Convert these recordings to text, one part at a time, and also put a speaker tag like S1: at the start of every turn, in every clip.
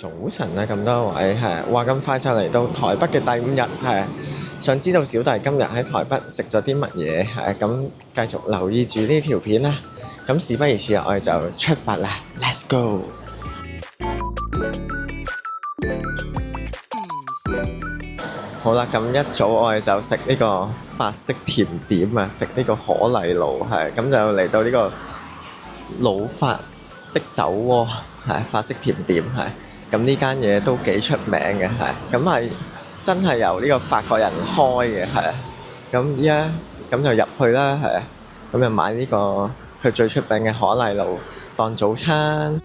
S1: 早晨啊，咁多位係話咁快就嚟到台北嘅第5日係，想知道小弟今日喺台北食咗啲乜嘢係咁，繼續留意住呢條片啦。咁事不宜遲，我哋就出發啦，Let's go！好啦，咁一早我哋就食呢個法式甜點啊，食呢個可麗露係，咁就嚟到呢個老法的酒窩係法式甜點係。咁呢間嘢都幾出名嘅，係咁係真係由呢個法國人開嘅，係咁依家咁就入去啦，係咁就買呢個佢最出名嘅可麗露當早餐。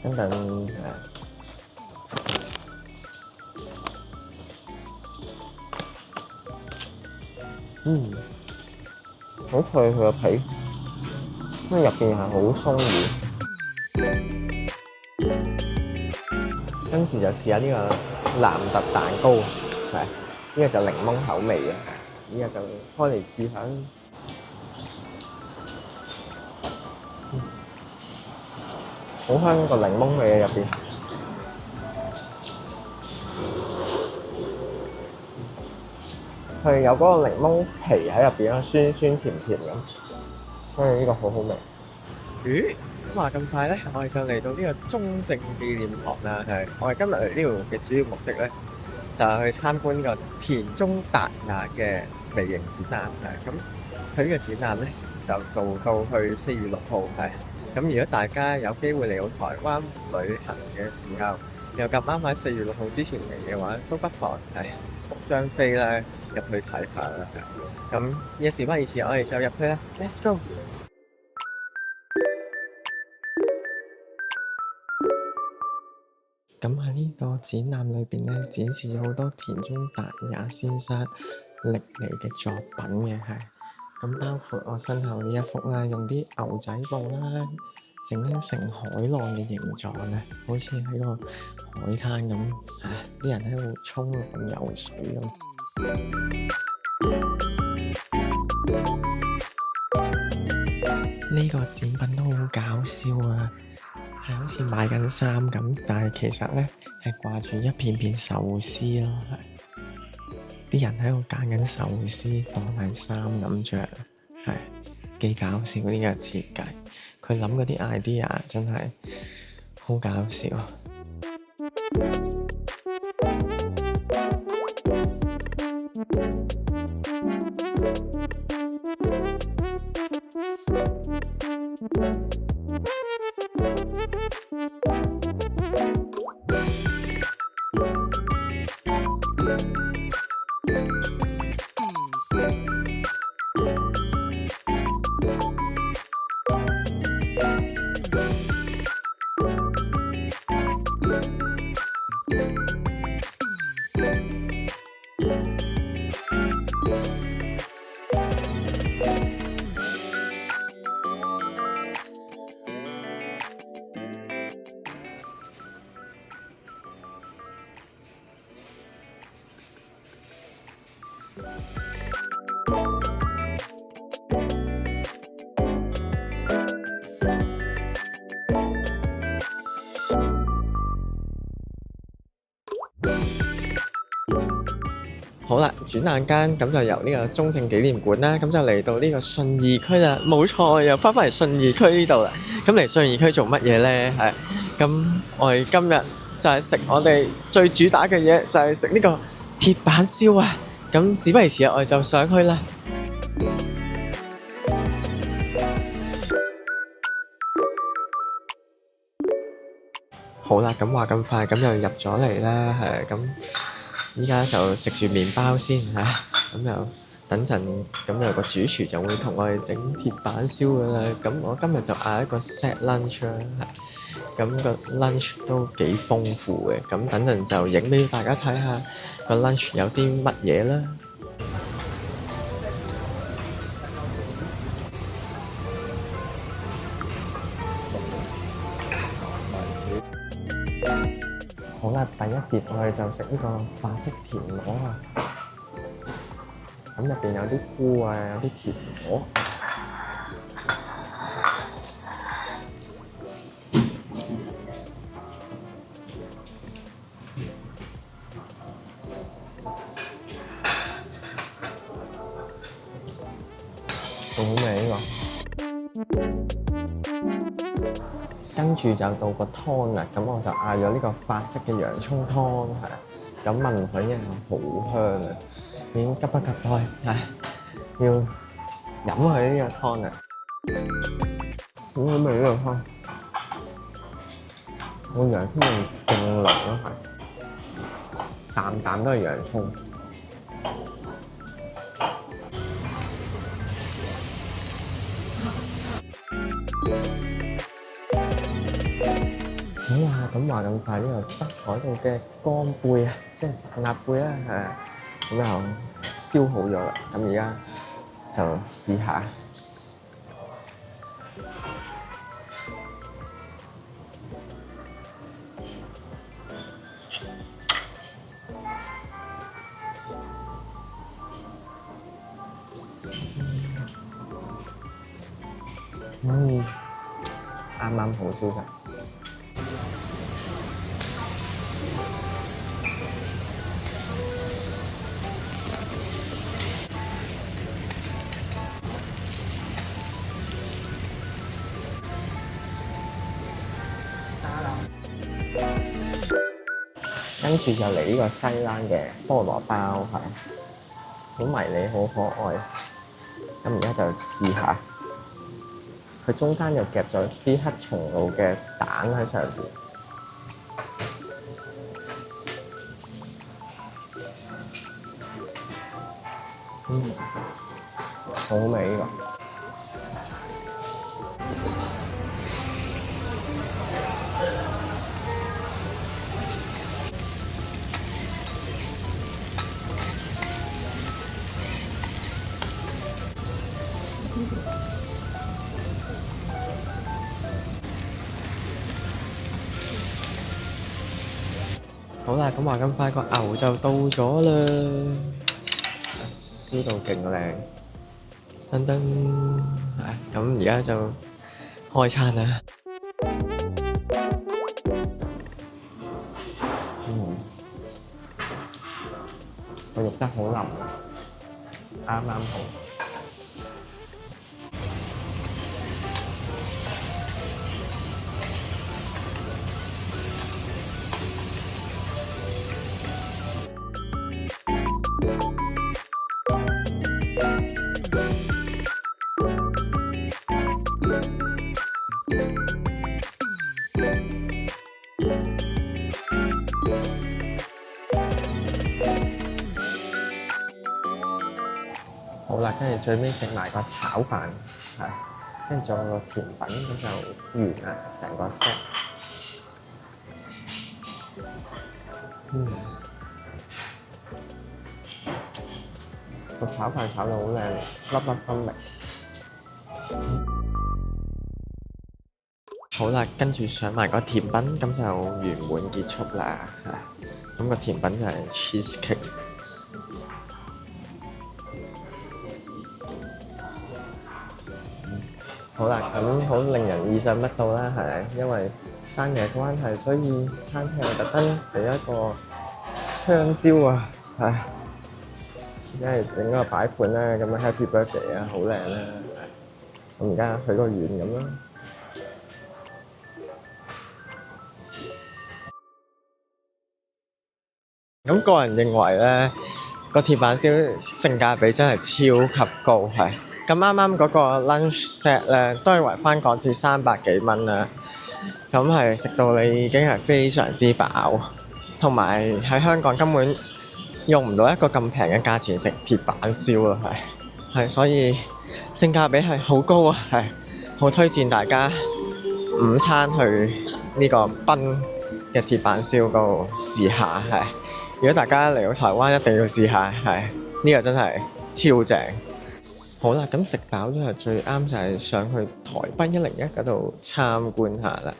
S1: 等等好脆佢個皮，因為入邊係好鬆軟。跟住就試下呢個藍特蛋糕，係呢個就檸檬口味嘅，呢個就開嚟試下。好香個檸檬味喺入邊，佢有嗰個檸檬皮喺入邊啦，酸酸甜甜咁，所以呢個好好味。咦？話咁快咧，我哋就嚟到呢個中正紀念堂啦。係，我哋今日嚟呢度嘅主要目的咧，就係去參觀呢個田中達也嘅微型展覽。係咁，佢呢個展覽咧就做到去4月6號係。咁如果大家有機會嚟到台灣旅行嘅時候，又咁啱喺4月6號之前嚟嘅話，都不妨係張飛咧入去睇下啦。咁嘢事不宜遲，我哋就入去啦 ，Let's go！ 咁喺呢個展覽裏邊咧，展示咗好多田中達也先生歷嚟嘅作品嘅係。咁包括我身後呢一幅啦，用啲牛仔布啦，整成海浪嘅形狀啊，好似喺個海灘咁，啲人喺度沖浪游水咁。呢個展品都好搞笑啊，係好似賣緊衫咁，但係其實咧係掛住一片片壽司咯，啲人喺度揀緊壽司當係衫咁着，係幾搞笑呢個設計。佢諗嗰啲 idea 真係好搞笑。好啦，轉眼間咁就由呢個中正紀念館啦，咁就嚟到呢個信義區啦。冇錯，又翻返嚟信義區呢度啦。咁嚟信義區做乜嘢呢？係咁，我哋今日就係食我哋最主打嘅嘢，就係食呢個鐵板燒啊！咁事不宜遲，我哋就上去啦。好啦，咁話咁快，咁又入咗嚟啦，係咁。依家就食住麵包先嚇，咁就等陣咁有個主廚就會同我哋整鐵板燒噶啦。咁我今日就嗌一個 set lunch 啦，咁個 lunch 都幾豐富嘅。咁等陣就影俾大家睇下個 lunch 有啲乜嘢啦。好啦，第一碟我哋就食呢個法式甜螺啊。咁入邊有啲菇啊，有啲甜螺。好味呢個。跟住就到個湯啦，咁我就嗌咗呢個法式嘅洋葱湯，係啦。咁聞佢咧好香啊，已經急不及待，要飲佢呢個湯啊！好好味呢個湯，個洋葱味勁濃咯，係啖啖都係洋葱。好啦，咁話咁快呢個北海道嘅乾貝啊，即係臘貝啦，咁就燒好咗啦。咁而家就試下。啱啱好燒晒。跟住就嚟呢個西蘭嘅菠蘿包，係好迷你，好可愛。咁而家就試下，佢中間又夾咗啲黑松露嘅蛋喺上邊。好好味呢個。好啦，咁話咁快個牛就到咗啦，燒到勁靚，噔噔，咁而家就開餐啦。個肉質好腍，啱啱好。好啦，跟住最尾食埋個炒飯，跟住仲有個甜品，咁就完啦，成個 set。個炒飯炒到好靚，粒粒分明。好啦，跟住上埋個甜品，咁就圓滿結束啦。咁個甜品就係 cheesecake。好啦，咁好令人意想不到啦，係咪？因為生日關係，所以餐廳特登俾一個香蕉啊，因為整個擺盤咧，咁樣 Happy Birthday 啊，好靚啦。咁而家許個願咁啦。咁個人認為咧，個鐵板燒性價比真係超級高，係。咁啱啱嗰個 lunch set 咧，都係圍翻港紙300幾蚊啦。咁係食到你已經係非常之飽，同埋喺香港根本用唔到一個咁平嘅價錢食鐵板燒咯，係，所以性價比係好高啊，係，好推薦大家午餐去呢個賓嘅鐵板燒嗰度試下，係。如果大家嚟到台灣一定要試下，係，呢個真係超正。好啦，咁食飽咗最啱就係上去台賓101嗰度參觀下啦。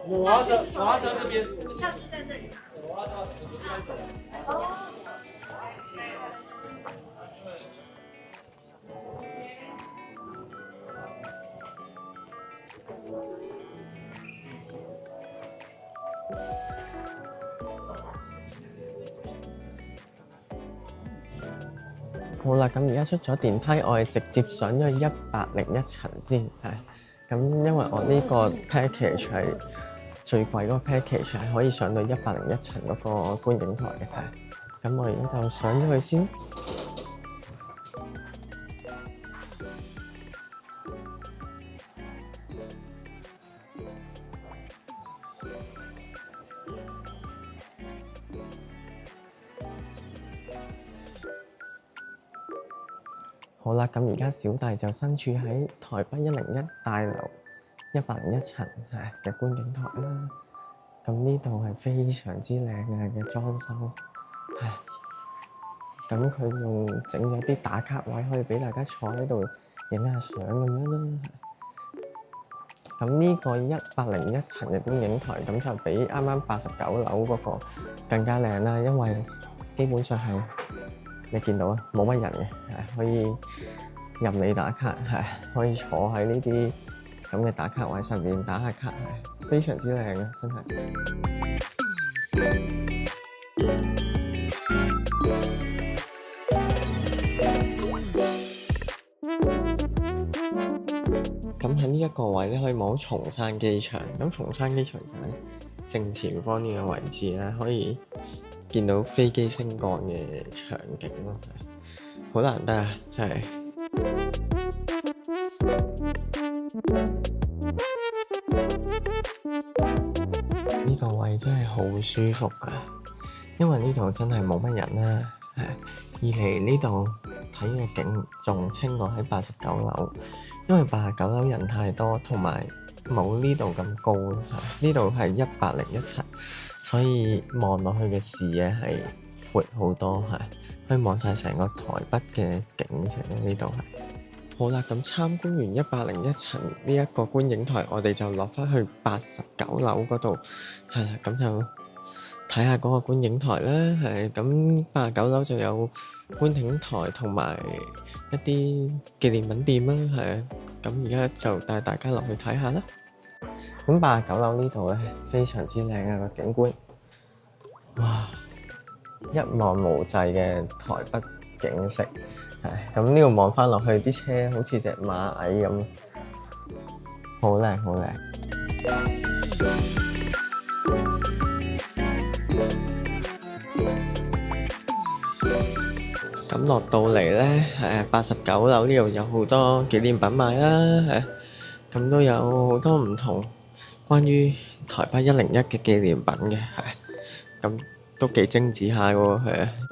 S2: 我要这边。
S3: 下次在这里。
S1: 好啦，咁而家出咗電梯，我係直接上咗去101層先，係。咁因為我呢個 package 係最貴嗰個 package 係可以上到101層嗰個觀景台嘅，係。咁我而家就上咗去先。好啦，咁而家小弟就身處喺台北101大樓101層嘅觀景台啦。咁呢度係非常之靚嘅裝修，咁佢仲整咗啲打卡位，可以俾大家坐喺度影下相咁樣啦。咁呢個101層嘅觀景台，咁就比啱啱89樓嗰個更加靚啦，因為基本上係你見到啊，冇乜人嘅，可以任你打卡，可以坐喺呢啲咁嘅打卡位上面打下卡，非常之靚啊，真係。咁喺呢一個位咧，可以望到松山機場。咁松山機場就喺正前方呢個位置咧，可以見到飛機升降嘅場景咯，好難得啊！真係。呢個位真係好舒服啊，因為呢度真係冇乜人啦。二嚟呢度睇嘅景仲清過喺89樓，因為89樓人太多，同埋冇呢度咁高。呢度係101層，所以望落去嘅視野係闊好多，可以望晒成個台北嘅景色。呢度係好啦，咁參觀完101層呢一個觀景台，我哋就落翻去89樓嗰度，係啦，咁就睇下嗰個觀景台啦。係咁89樓就有觀景台同埋一啲紀念品店啦。係啊，咁而家就帶大家落去睇下啦。咁89樓呢度咧非常之靚啊，個景觀，哇！一望無際嘅台北景色，咁呢度望翻落去啲車好似隻螞蟻咁，好靚好靚。咁落到嚟咧，89樓呢度有好多紀念品賣啦，咁都有好多唔同關於台北101嘅紀念品嘅，咁都幾精緻下喎，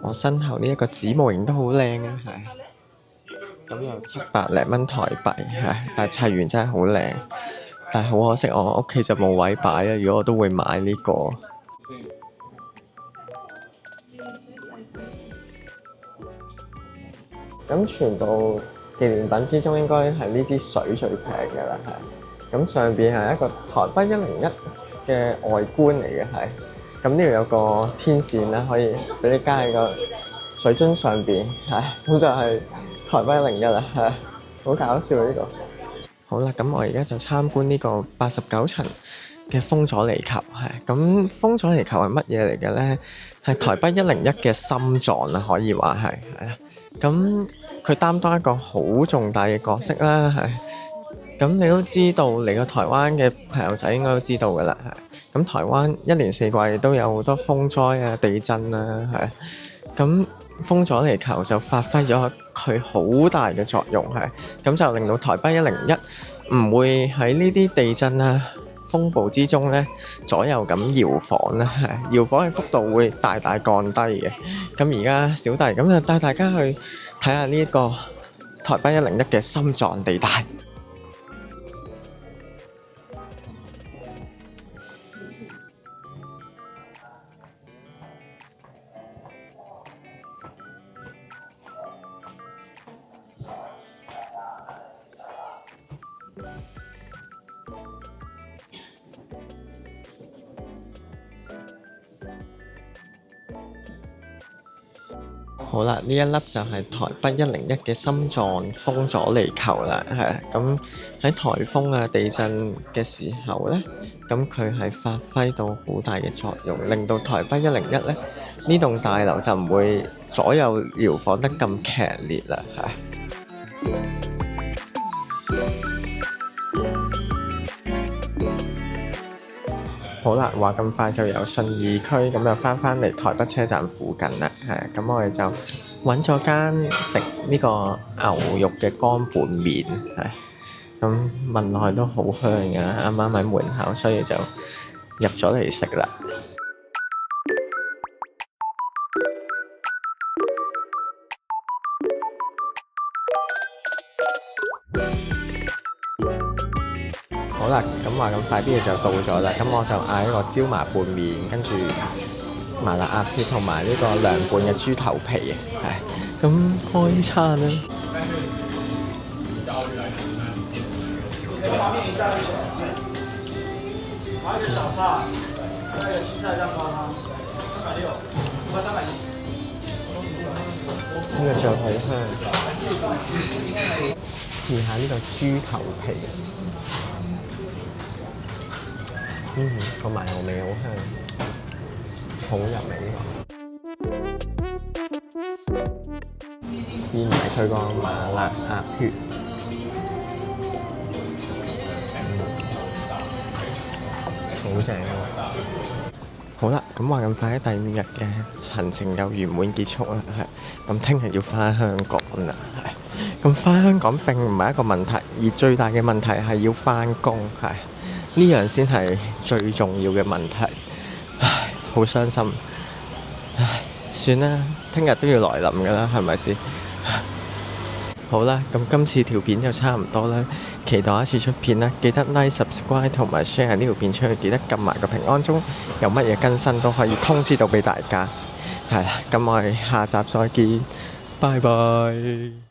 S1: 我身後呢一個紙模型都好靚啊，咁有700零蚊台幣，但係砌完真係好靚，但係好可惜我屋企就冇位擺啊，如果我都會買呢個。咁全部紀念品之中，應該係呢支水最平嘅啦，咁上邊係一個台北101嘅外觀嚟嘅，咁呢度有個天線啦，可以俾你加喺個水樽上邊，咁就係台北101啦，好搞笑呢個。好啦，咁我而家就參觀呢個89層嘅風阻尼球，咁風阻尼球係乜嘢嚟嘅咧？係台北101嘅心臟啊，可以話係啊。咁佢擔當一個好重大嘅角色啦，咁你都知道，嚟過台灣嘅朋友仔應該都知道㗎啦，咁台灣一年四季都有好多風災啊、地震啊，咁風阻尼球就發揮咗佢好大嘅作用，咁就令到台北101唔會喺呢啲地震啊、風暴之中咧，左右咁搖晃啦，搖晃嘅幅度會大大降低嘅。咁而家小弟咁就帶大家去睇下呢一個台北101嘅心臟地帶。好啦，呢一粒就係台北101嘅心臟風阻離球啦，係咁喺颱風啊、地震嘅時候呢，咁佢係發揮到好大嘅作用，令到台北101呢棟大樓就唔會左右搖晃得咁劇烈啦，係。好啦，話咁快就由信義區咁就翻嚟台北車站附近啦，係咁我哋就揾咗間食呢個牛肉嘅乾拌麵，係咁聞落去都好香㗎，啱啱喺門口，所以就入咗嚟食啦。好啦，咁話咁快啲嘢就到咗啦，咁我就嗌一個椒麻拌麵，跟住麻辣鴨血同埋呢個涼拌嘅豬頭皮，係咁開餐啦。呢個就好香，試下呢個豬頭皮。個麻油味好香，好入味呢個。試埋佢個麻辣鴨血，好正啊！好啦，咁話咁快，第5日嘅行程又圓滿結束啦，係咁聽日要翻香港啦，係咁翻香港並唔係一個問題，而最大嘅問題係要翻工，係。呢樣先係最重要嘅問題，唉，好傷心，唉，算啦，聽日都要來臨㗎啦，係咪先？好啦，咁今次條片就差唔多啦，期待一次出片啦，記得 like、subscribe 同埋 share 呢條片出去，記得撳埋個平安鐘，有乜嘢更新都可以通知到俾大家，係啦，咁我哋下集再見，拜拜。